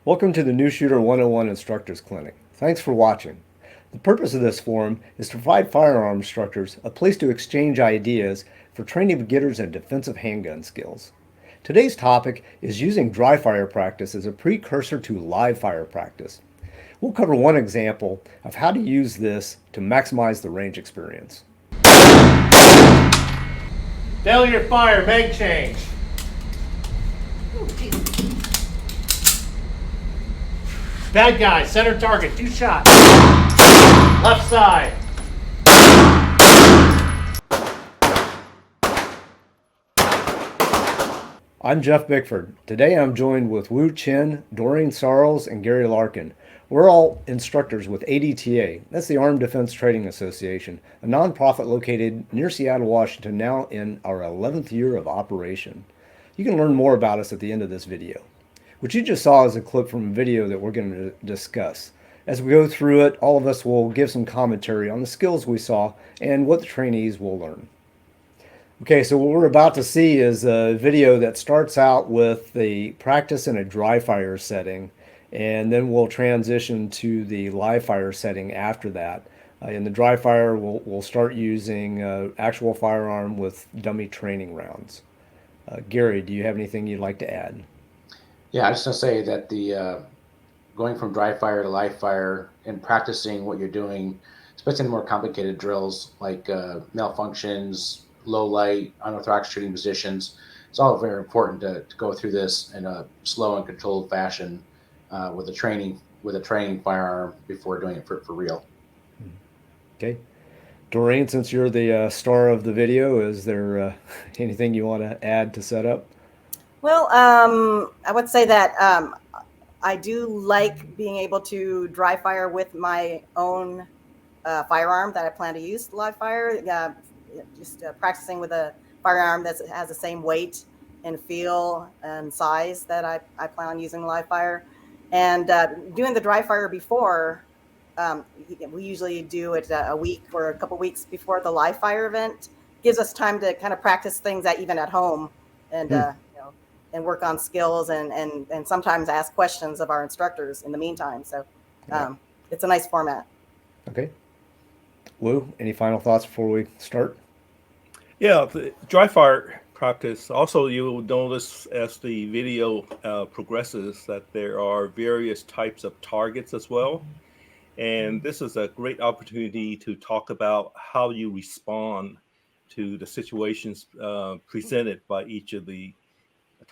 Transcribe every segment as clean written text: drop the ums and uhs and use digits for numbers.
Welcome to the New Shooter 101 Instructors Clinic. Thanks for watching. The purpose of this forum is to provide firearm instructors a place to exchange ideas for training beginners in defensive handgun skills. Today's topic is using dry fire practice as a precursor to live fire practice. We'll cover one example of how to use this to maximize the range experience. Failure fire, mag change. Bad guy, center target, 2 shots. Left side. I'm Jeff Bickford. Today I'm joined with Wu Chen, Doreen Sarles, and Gary Larkin. We're all instructors with ADTA. That's the Armed Defense Training Association, a nonprofit located near Seattle, Washington, now in our 11th year of operation. You can learn more about us at the end of this video. What you just saw is a clip from a video that we're going to discuss. As we go through it, all of us will give some commentary on the skills we saw and what the trainees will learn. Okay, so what we're about to see is a video that starts out with the practice in a dry fire setting, and then we'll transition to the live fire setting after that. In the dry fire, we'll start using actual firearm with dummy training rounds. Gary, do you have anything you'd like to add? Yeah, I was just gonna say that the going from dry fire to live fire and practicing what you're doing, especially in the more complicated drills like malfunctions, low light, unorthodox shooting positions, it's all very important to go through this in a slow and controlled fashion with a training firearm before doing it for real. Okay. Doreen, since you're the star of the video, is there anything you want to add to set up? Well, I would say that I do like being able to dry fire with my own firearm that I plan to use live fire. Just practicing with a firearm that has the same weight and feel and size that I plan on using live fire. And doing the dry fire before, we usually do it a week or a couple weeks before the live fire event. Gives us time to kind of practice things that even at home and and work on skills and sometimes ask questions of our instructors in the meantime. So it's a nice format. Okay. Wu, any final thoughts before we start? Yeah, the dry fire practice. Also, you will notice as the video progresses that there are various types of targets as well. And this is a great opportunity to talk about how you respond to the situations presented by each of the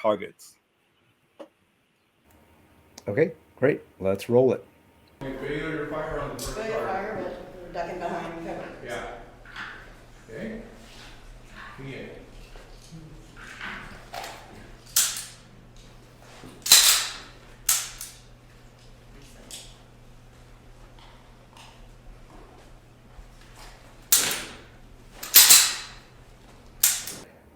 targets. Okay, great. Let's roll it. Failure your fire on the first target. We're ducking behind cover. Yeah. Okay. Begin.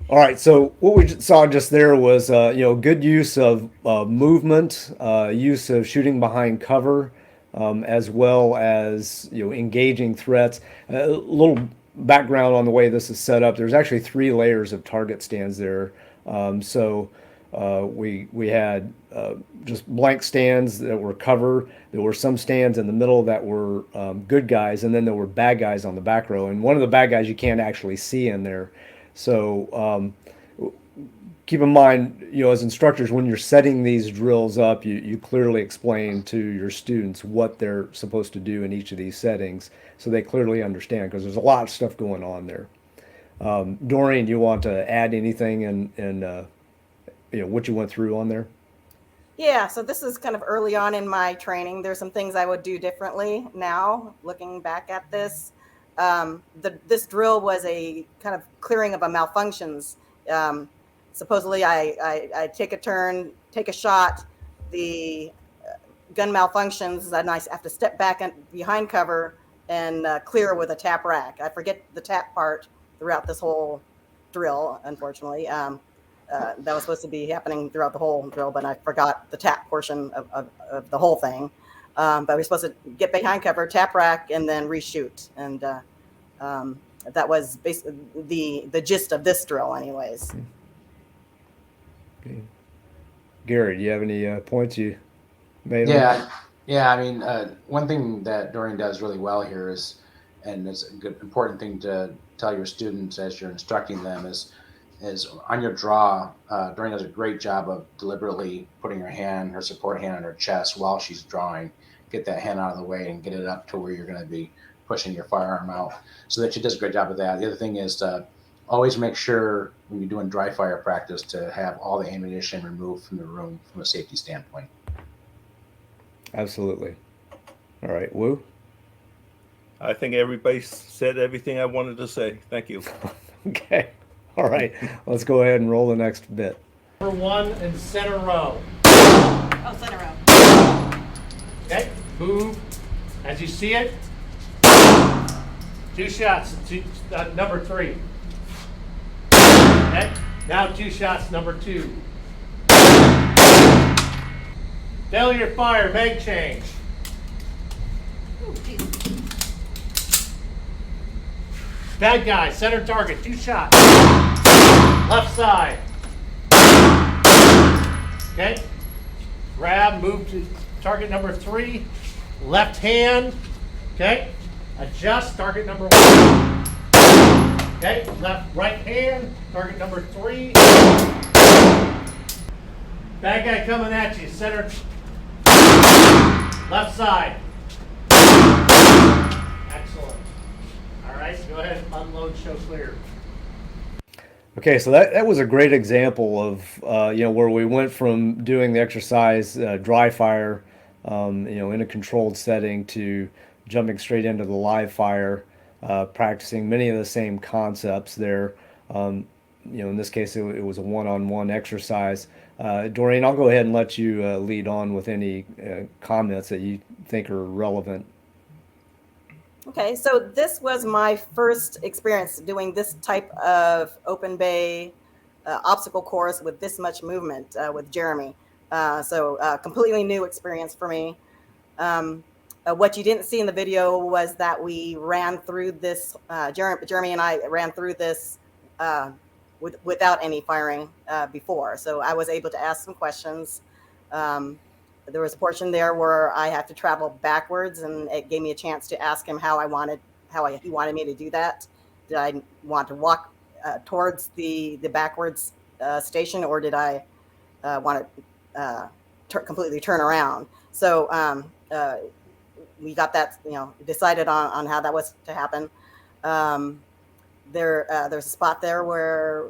All right, so what we saw just there was, good use of movement, use of shooting behind cover, as well as, engaging threats. A little background on the way this is set up. There's actually 3 layers of target stands there. We had just blank stands that were cover. There were some stands in the middle that were good guys, and then there were bad guys on the back row. And one of the bad guys you can't actually see in there. So keep in mind, as instructors, when you're setting these drills up, you clearly explain to your students what they're supposed to do in each of these settings, so they clearly understand, because there's a lot of stuff going on there. Doreen, you want to add anything and what you went through on there? Yeah, so this is kind of early on in my training. There's some things I would do differently now, looking back at this. This drill was a kind of clearing of a malfunctions. Supposedly, I take a turn, take a shot, the gun malfunctions, and I have to step back and behind cover and clear with a tap rack. I forget the tap part throughout this whole drill, unfortunately. That was supposed to be happening throughout the whole drill, but I forgot the tap portion of the whole thing. But we're supposed to get behind cover, tap rack, and then reshoot. And that was basically the gist of this drill anyways. Okay. Gary, do you have any points you made on? Yeah. I mean, one thing that Doreen does really well here is, and it's a good important thing to tell your students as you're instructing them is on your draw. Doreen does a great job of deliberately putting her support hand on her chest while she's drawing. Get that hand out of the way and get it up to where you're going to be pushing your firearm out. So that she does a great job of that. The other thing is to always make sure when you're doing dry fire practice to have all the ammunition removed from the room from a safety standpoint. Absolutely. All right, Woo. I think everybody said everything I wanted to say. Thank you. Okay. All right. Let's go ahead and roll the next bit. Number 1 in center row. Oh, center row. Okay, move as you see it. 2 shots, number 3. Okay, now 2 shots, number 2. Failure to fire, mag change. Ooh, geez. Bad guy, center target, 2 shots. Left side. Okay, grab, move to target number 3. Left hand. Okay, adjust, target number 1. Okay, right hand, target number 3. Bad guy coming at you, center, left side. Excellent. All right, go ahead, unload, show clear. Okay, so that was a great example of where we went from doing the exercise dry fire, in a controlled setting to jumping straight into the live fire, practicing many of the same concepts there. In this case, it was a one-on-one exercise. Doreen, I'll go ahead and let you lead on with any comments that you think are relevant. Okay, so this was my first experience doing this type of open bay obstacle course with this much movement with Jeremy. So completely new experience for me. What you didn't see in the video was that we ran through this, Jeremy and I ran through this without any firing before. So I was able to ask some questions. There was a portion there where I had to travel backwards, and it gave me a chance to ask him how he wanted me to do that. Did I want to walk towards the backwards station, or did I want to completely turn around? So we got that, decided on how that was to happen. There's a spot there where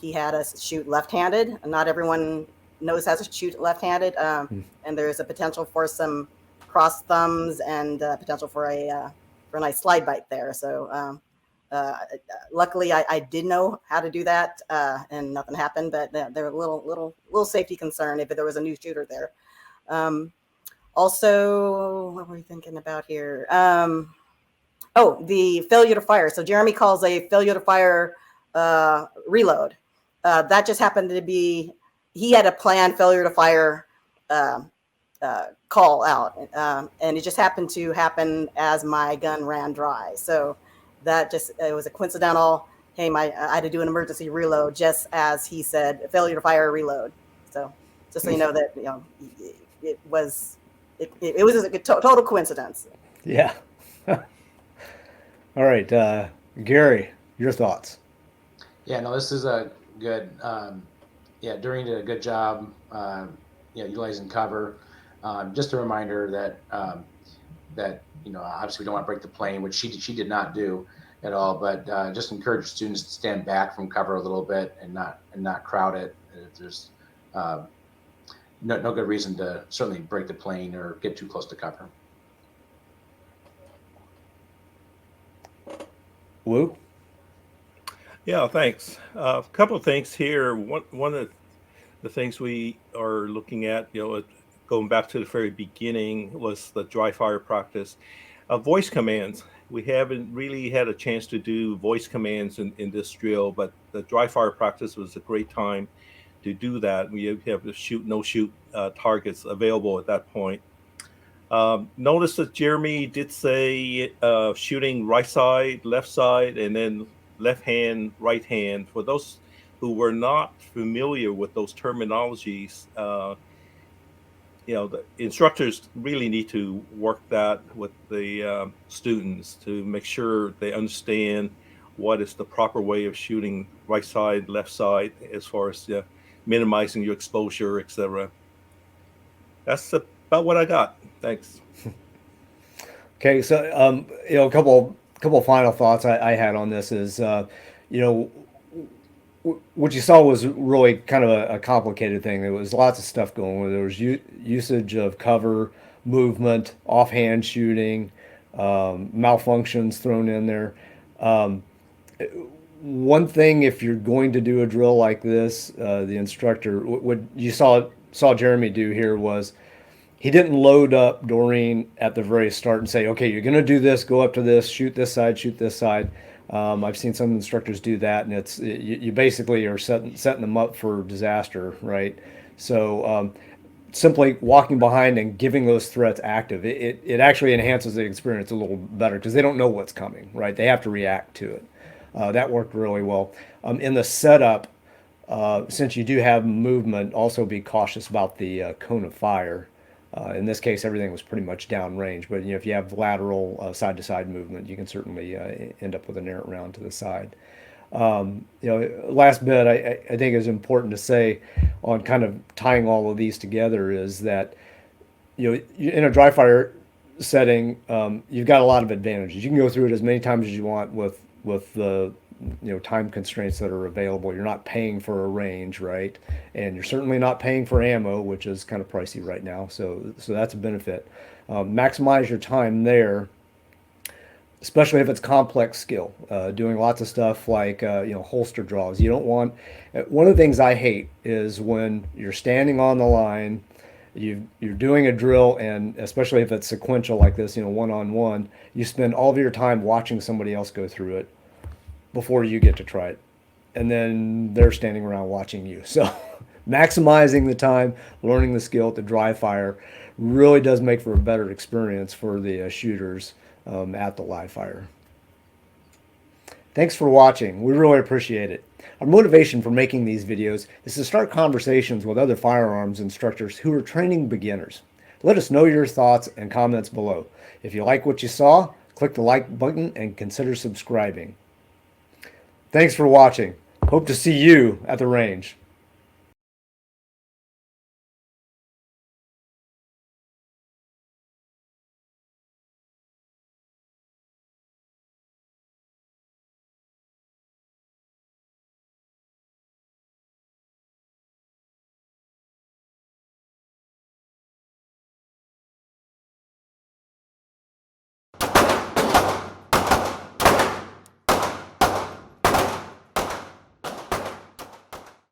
he had us shoot left-handed. Not everyone knows how to shoot left-handed, and there's a potential for some cross thumbs and potential for a nice slide bite there. So luckily, I did know how to do that, and nothing happened. But there were a little safety concern if there was a new shooter there. Also, what were we thinking about here? Oh, the failure to fire. So Jeremy calls a failure to fire reload. That just happened to be, he had a planned failure to fire call out, and it just happened to happen as my gun ran dry. So that it was a coincidental, hey, I had to do an emergency reload just as he said, failure to fire reload. So just so you know that, it was a total coincidence. Yeah. All right, Gary, your thoughts. Yeah, no, this is a good. Doreen did a good job. Utilizing cover. Just a reminder that obviously we don't want to break the plane, which she did not do at all. But just encourage students to stand back from cover a little bit and not crowd it. There's no good reason to certainly break the plane or get too close to cover. Woo? Yeah, thanks. A couple of things here. One of the things we are looking at, going back to the very beginning, was the dry fire practice. Voice commands. We haven't really had a chance to do voice commands in this drill, but the dry fire practice was a great time to do that. We have the shoot, no shoot targets available at that point. Notice that Jeremy did say shooting right side, left side, and then left hand, right hand. For those who were not familiar with those terminologies, the instructors really need to work that with the students to make sure they understand what is the proper way of shooting right side, left side, as far as minimizing your exposure, etc. That's about what I got. Thanks. Okay, so a couple final thoughts I had on this is, you know, what you saw was really kind of a complicated thing. There was lots of stuff going on. There was usage of cover, movement, offhand shooting, malfunctions thrown in there. One thing, if you're going to do a drill like this, the instructor, what you saw Jeremy do here was he didn't load up Doreen at the very start and say, okay, you're going to do this, go up to this, shoot this side, shoot this side. I've seen some instructors do that, and you basically are setting them up for disaster, right? So simply walking behind and giving those threats active, it actually enhances the experience a little better because they don't know what's coming, right? They have to react to it. That worked really well. In the setup, since you do have movement, also be cautious about the cone of fire. In this case, everything was pretty much downrange, but if you have lateral side-to-side movement, you can certainly end up with an errant round to the side. Last bit I think is important to say on kind of tying all of these together is that in a dry fire setting, you've got a lot of advantages. You can go through it as many times as you want with the time constraints that are available. You're not paying for a range, right? And you're certainly not paying for ammo, which is kind of pricey right now. So that's a benefit. Maximize your time there, especially if it's complex skill, doing lots of stuff like holster draws. You don't want. One of the things I hate is when you're standing on the line, you're doing a drill, and especially if it's sequential like this, one-on-one, you spend all of your time watching somebody else go through it before you get to try it, and then they're standing around watching you. So maximizing the time, learning the skill at the dry fire really does make for a better experience for the shooters at the live fire. Thanks for watching. We really appreciate it. Our motivation for making these videos is to start conversations with other firearms instructors who are training beginners. Let us know your thoughts and comments below. If you like what you saw, click the like button and consider subscribing. Thanks for watching. Hope to see you at the range.